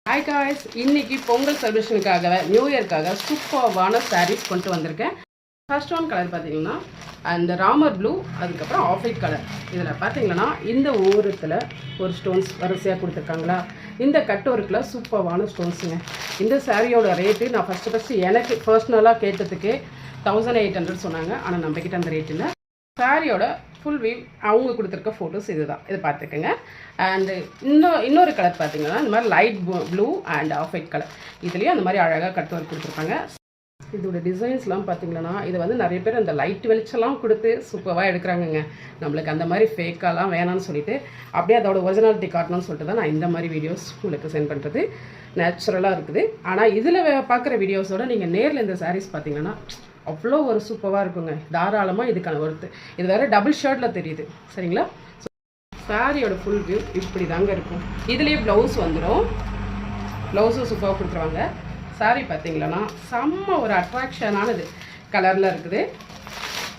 Hi guys, இன்னைக்கு Pongal செலிப்ரேஷனுக்காக new இயர்க்காக சூப்பர்வான saris கொண்டு வந்திருக்கேன். ஃபர்ஸ்ட் ஒன் கலர் பார்த்தீங்கன்னா அந்த ராமர் ப்ளூ, அதுக்கப்புறம் ஆஃப் ஒயிட் கலர். இதில் பார்த்தீங்கன்னா இந்த ஓரத்தில் ஒரு ஸ்டோன்ஸ் வரிசையாக கொடுத்துருக்காங்களா, இந்த கட் ஒர்க்கில் சூப்பர்வான ஸ்டோன்ஸுங்க. இந்த சாரியோட ரேட்டு நான் ஃபஸ்ட்டு எனக்கு பர்சனலாக கேட்டதுக்கு 1800 சொன்னாங்க. ஆனால் நம்மக்கிட்ட அந்த ரேட் இல்லை. சாரியோட ஃபுல் வியூ அவங்க கொடுத்துருக்க ஃபோட்டோஸ் இதுதான், இதை பார்த்துக்குங்க. அண்டு இன்னொரு கலர் பார்த்தீங்கன்னா இந்த மாதிரி light blue and half white colour. இதுலேயும் அந்த மாதிரி அழகாக கட் ஒர்க் கொடுத்துருப்பாங்க. இதோட டிசைன்ஸ்லாம் பார்த்தீங்கன்னா இது வந்து நிறைய பேர் அந்த லைட் வெளிச்செல்லாம் கொடுத்து சூப்பராக எடுக்கிறாங்கங்க. நம்மளுக்கு அந்த மாதிரி ஃபேக்காலாம் வேணாம்னு சொல்லிட்டு அப்படியே அதோட ஒரிஜினாலிட்டி காட்டணும்னு சொல்லிட்டு தான் நான் இந்த மாதிரி வீடியோஸ் உங்களுக்கு சென்ட் பண்ணுறது. நேச்சுரலாக இருக்குது. ஆனால் இதில் பார்க்குற வீடியோஸோட நீங்கள் நேரில் இந்த சாரீஸ் பார்த்தீங்கன்னா அவ்வளோ ஒரு சூப்பராக இருக்குங்க. தாராளமாக இதுக்கான ஒர்த்து. இது வேறு டபுள் ஷர்ட்டில் தெரியுது, சரிங்களா? ஸோ சாரியோட ஃபுல் வியூ இப்படி தாங்க இருக்கும். இதுலேயே ப்ளவுஸ் வந்துடும். ப்ளவுஸும் சூப்பராக கொடுத்துருவாங்க. சாரி பார்த்தீங்களன்னா செம்ம ஒரு அட்ராக்ஷனானது கலரில் இருக்குது.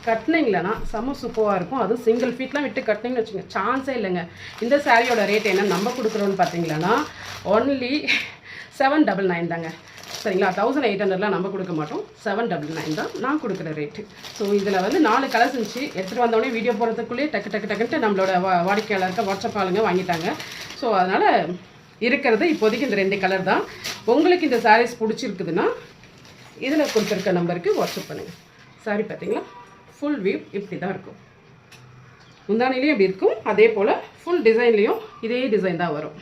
கட்டினீங்களன்னா செம்ம சூப்பராக இருக்கும். அதுவும் சிங்கிள் ஃபீட்லாம் விட்டு கட்டினீங்கன்னு வச்சுங்க, சான்ஸே இல்லைங்க. இந்த சாரியோட ரேட் என்ன நம்ம கொடுக்குறோன்னு பார்த்தீங்களன்னா ஒன்லி 799 தாங்க, சரிங்களா? 1800 நம்ம கொடுக்க மாட்டோம், 799 தான் நான் கொடுக்குற ரேட்டு. ஸோ இதில் வந்து 4 கலர்ஸ் இருந்துச்சு. எடுத்துகிட்டு வந்தோடனே வீடியோ போகிறதுக்குள்ளேயே டக்குன்ட்டு நம்மளோட வாடிக்கையாளருக்கு வாட்ஸ்அப் ஆளுங்க வாங்கிட்டாங்க. ஸோ அதனால் இருக்கிறது இப்போதைக்கு இந்த 2 கலர் தான். உங்களுக்கு இந்த சாரீஸ் பிடிச்சிருக்குதுன்னா இதில் கொடுத்துருக்க நம்பருக்கு வாட்ஸ்அப் பண்ணுங்கள். சாரி பார்த்தீங்களா, ஃபுல் வியூ இப்படி தான் இருக்கும். முந்தானிலையும் இப்படி இருக்கும். அதே போல் ஃபுல் டிசைன்லேயும் இதே டிசைன் தான் வரும்.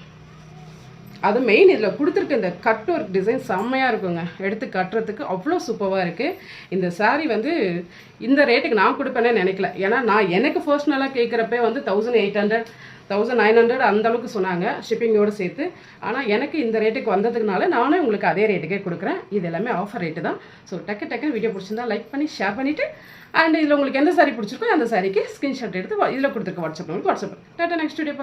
அது மெயின் இதில் கொடுத்துருக்க இந்த கட் ஒர்க் டிசைன் செம்மையாக இருக்குங்க. எடுத்து கட்டுறதுக்கு அவ்வளோ சூப்பராக இருக்குது. இந்த சாரீ வந்து இந்த ரேட்டுக்கு நான் கொடுப்பேனே நினைக்கல. ஏன்னா நான் எனக்கு பர்சனலாக கேட்குறப்பே வந்து 1800 1900 அந்தளவுக்கு சொன்னாங்க ஷிப்பிங்கோடு சேர்த்து. ஆனால் எனக்கு இந்த ரேட்டுக்கு வந்ததுனால நானும் உங்களுக்கு அதே ரேட்டுக்கே கொடுக்குறேன். இது எல்லாமே ஆஃபர் ரேட்டு தான். ஸோ டக்கு வீடியோ பிடிச்சிருந்தா லைக் பண்ணி ஷேர் பண்ணிவிட்டு, அண்ட் இதில் உங்களுக்கு எந்த சாரீ பிடிச்சிருக்கோ அந்த சாரிக்கு ஸ்க்ரீன்ஷாட் எடுத்து இதில் கொடுத்துருக்க வாட்ஸ்அப் நம்பருக்கு வாட்ஸ்அப். Tata, next video.